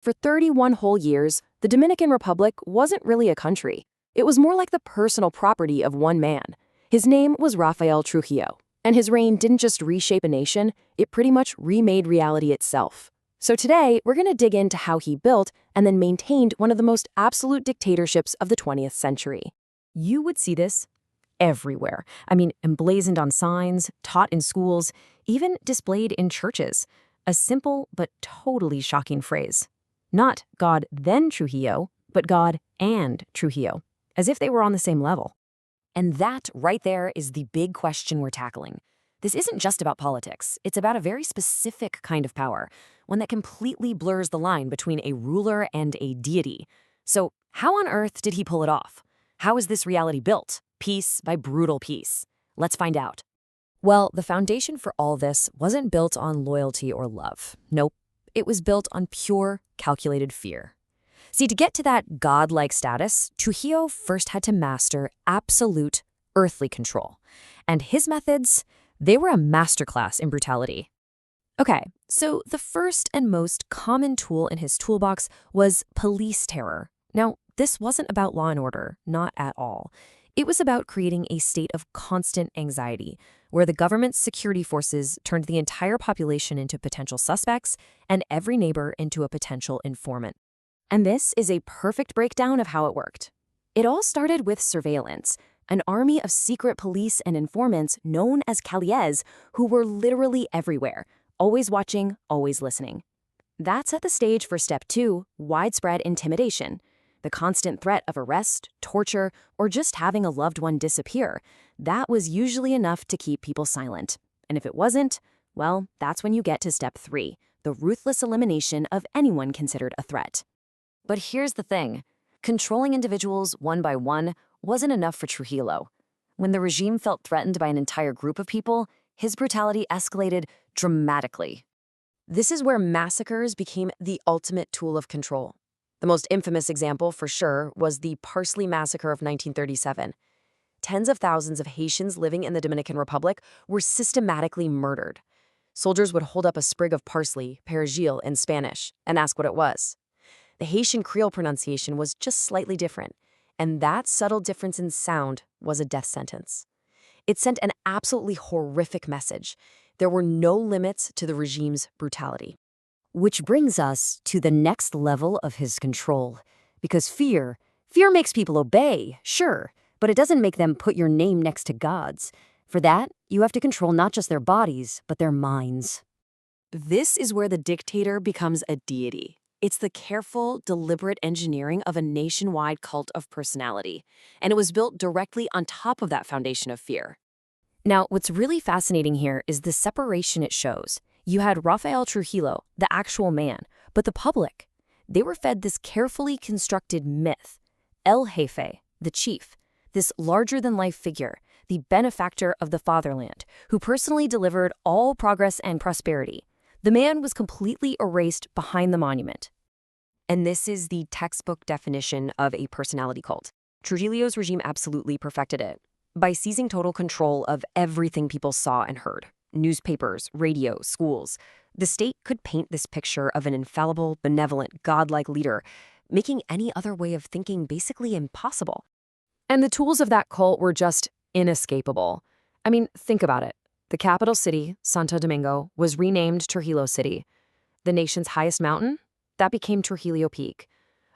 For 31 whole years, the Dominican Republic wasn't really a country. It was more like the personal property of one man. His name was Rafael Trujillo, and his reign didn't just reshape a nation, it pretty much remade reality itself. So today, we're going to dig into how he built and then maintained one of the most absolute dictatorships of the 20th century. You would see this everywhere. Emblazoned on signs, taught in schools, even displayed in churches. A simple but totally shocking phrase. Not God then Trujillo, but God and Trujillo, as if they were on the same level. And that right there is the big question we're tackling. This isn't just about politics. It's about a very specific kind of power, one that completely blurs the line between a ruler and a deity. So how on earth did he pull it off? How is this reality built, piece by brutal piece? Let's find out. Well, the foundation for all this wasn't built on loyalty or love. Nope, it was built on pure, calculated fear. See, to get to that godlike status, Trujillo first had to master absolute earthly control. And his methods, they were a masterclass in brutality. Okay, so the first and most common tool in his toolbox was police terror. Now, this wasn't about law and order, not at all. It was about creating a state of constant anxiety, where the government's security forces turned the entire population into potential suspects and every neighbor into a potential informant. And this is a perfect breakdown of how it worked. It all started with surveillance, an army of secret police and informants known as calles who were literally everywhere, always watching, always listening. That set the stage for step 2, widespread intimidation. The constant threat of arrest, torture, or just having a loved one disappear, that was usually enough to keep people silent. And if it wasn't, well, that's when you get to step 3, the ruthless elimination of anyone considered a threat. But here's the thing. Controlling individuals one by one wasn't enough for Trujillo. When the regime felt threatened by an entire group of people, his brutality escalated dramatically. This is where massacres became the ultimate tool of control. The most infamous example, for sure, was the Parsley Massacre of 1937. Tens of thousands of Haitians living in the Dominican Republic were systematically murdered. Soldiers would hold up a sprig of parsley, perejil in Spanish, and ask what it was. The Haitian Creole pronunciation was just slightly different, and that subtle difference in sound was a death sentence. It sent an absolutely horrific message. There were no limits to the regime's brutality. Which brings us to the next level of his control. Because fear makes people obey, sure, but it doesn't make them put your name next to God's. For that, you have to control not just their bodies, but their minds. This is where the dictator becomes a deity. It's the careful, deliberate engineering of a nationwide cult of personality, and it was built directly on top of that foundation of fear. Now, what's really fascinating here is the separation it shows. You had Rafael Trujillo, the actual man, but the public, they were fed this carefully constructed myth. El Jefe, the chief, this larger-than-life figure, the benefactor of the fatherland, who personally delivered all progress and prosperity. The man was completely erased behind the monument. And this is the textbook definition of a personality cult. Trujillo's regime absolutely perfected it by seizing total control of everything people saw and heard. Newspapers, radio, schools. The state could paint this picture of an infallible, benevolent, godlike leader, making any other way of thinking basically impossible. And the tools of that cult were just inescapable. Think about it. The capital city, Santo Domingo, was renamed Trujillo City. The nation's highest mountain? That became Trujillo Peak.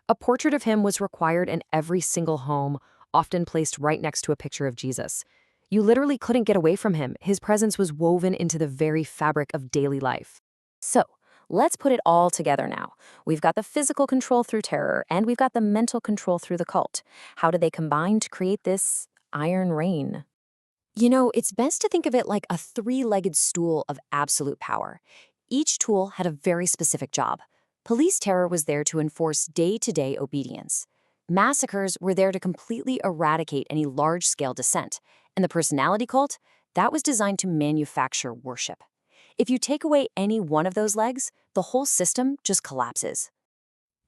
A portrait of him was required in every single home, often placed right next to a picture of Jesus. You literally couldn't get away from him. His presence was woven into the very fabric of daily life. So, let's put it all together now. We've got the physical control through terror, and we've got the mental control through the cult. How do they combine to create this iron reign? It's best to think of it like a three-legged stool of absolute power. Each tool had a very specific job. Police terror was there to enforce day-to-day obedience. Massacres were there to completely eradicate any large-scale dissent. And the personality cult, that was designed to manufacture worship. If you take away any one of those legs, the whole system just collapses.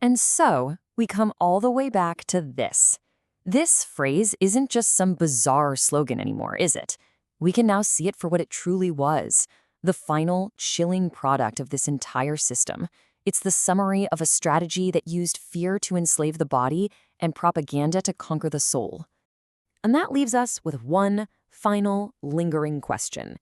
And so, we come all the way back to this. This phrase isn't just some bizarre slogan anymore, is it? We can now see it for what it truly was, the final, chilling product of this entire system. It's the summary of a strategy that used fear to enslave the body and propaganda to conquer the soul. And that leaves us with one final, lingering question.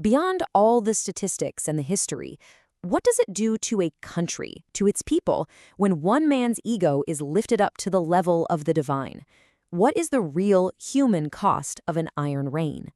Beyond all the statistics and the history, what does it do to a country, to its people, when one man's ego is lifted up to the level of the divine? What is the real human cost of an iron reign?